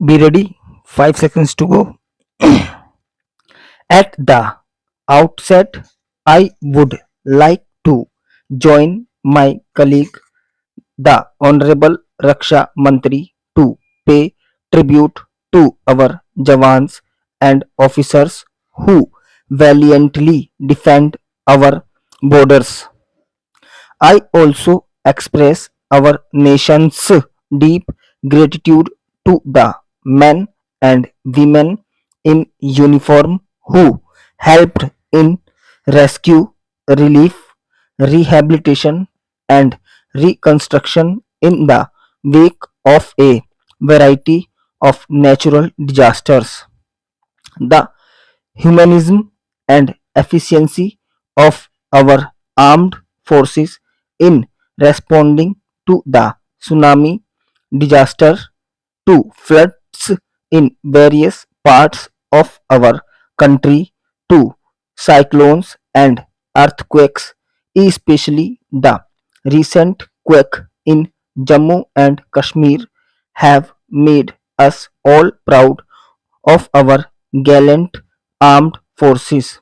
Be ready. 5 seconds to go. At the outset, I would like to join my colleague, the Honorable Raksha Mantri, to pay tribute to our Jawans and officers who valiantly defend our borders. I also express our nation's deep gratitude to the men and women in uniform who helped in rescue, relief, rehabilitation, and reconstruction in the wake of a variety of natural disasters. The humanism and efficiency of our armed forces in responding to the tsunami disaster, to floods in various parts of our country, to cyclones and earthquakes, especially the recent quake in Jammu and Kashmir, have made us all proud of our gallant armed forces.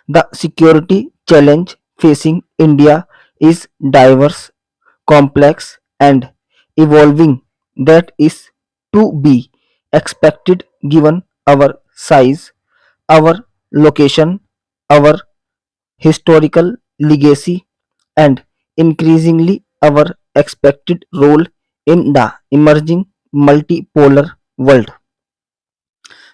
The security challenge facing India is diverse, complex, and evolving. That is to be expected given our size, our location, our historical legacy, and increasingly our expected role in the emerging multipolar world.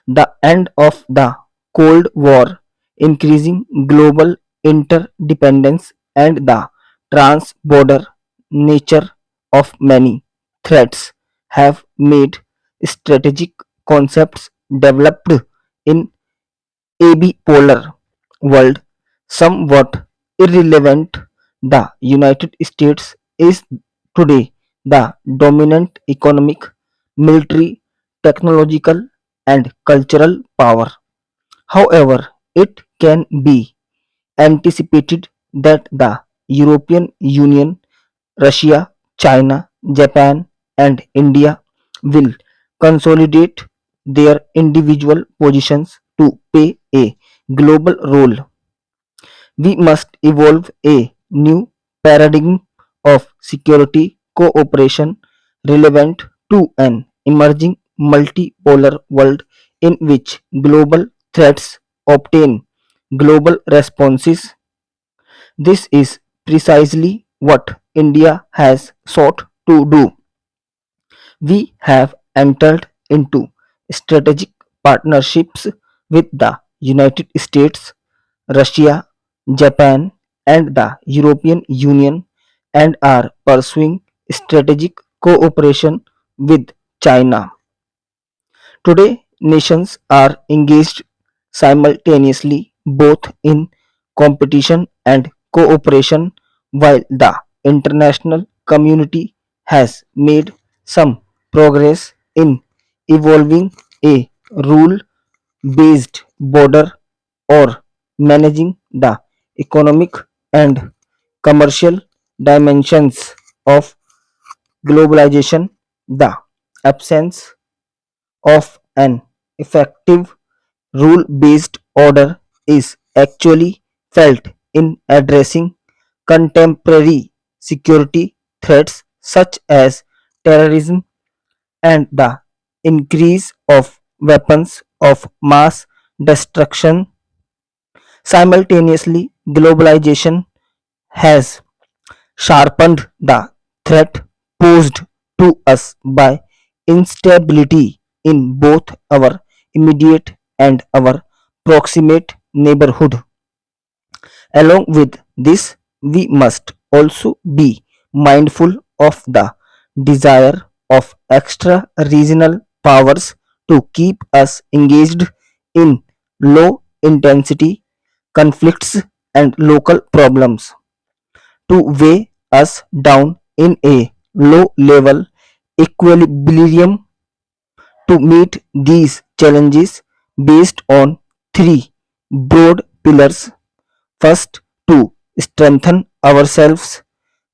The end of the Cold War, increasing global interdependence, and the trans-border nature of many threats have made strategic concepts developed in a bipolar world somewhat irrelevant. The United States is today the dominant economic, military, technological, and cultural power. However, it can be anticipated that the European Union, Russia, China, Japan, and India will consolidate their individual positions to play a global role. We must evolve a new paradigm of security cooperation relevant to an emerging multipolar world in which global threats obtain global responses. This is precisely what India has sought to do. We have entered into strategic partnerships with the United States, Russia, Japan, and the European Union, and are pursuing strategic cooperation with China. Today, nations are engaged simultaneously both in competition and cooperation, while the international community has made some progress in evolving a rule based border or managing the economic and commercial dimensions of globalization. The absence of an effective rule based order is actually felt in addressing contemporary security threats such as terrorism and the increase of weapons of mass destruction. Simultaneously, globalization has sharpened the threat posed to us by instability in both our immediate and our proximate neighborhood. Along with this, we must also be mindful of the desire of extra regional powers to keep us engaged in low intensity conflicts and local problems, to weigh us down in a low level equilibrium. To meet these challenges based on three broad pillars. First, to strengthen ourselves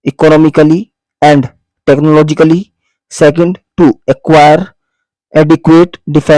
economically and technologically. Second, to acquire adequate defense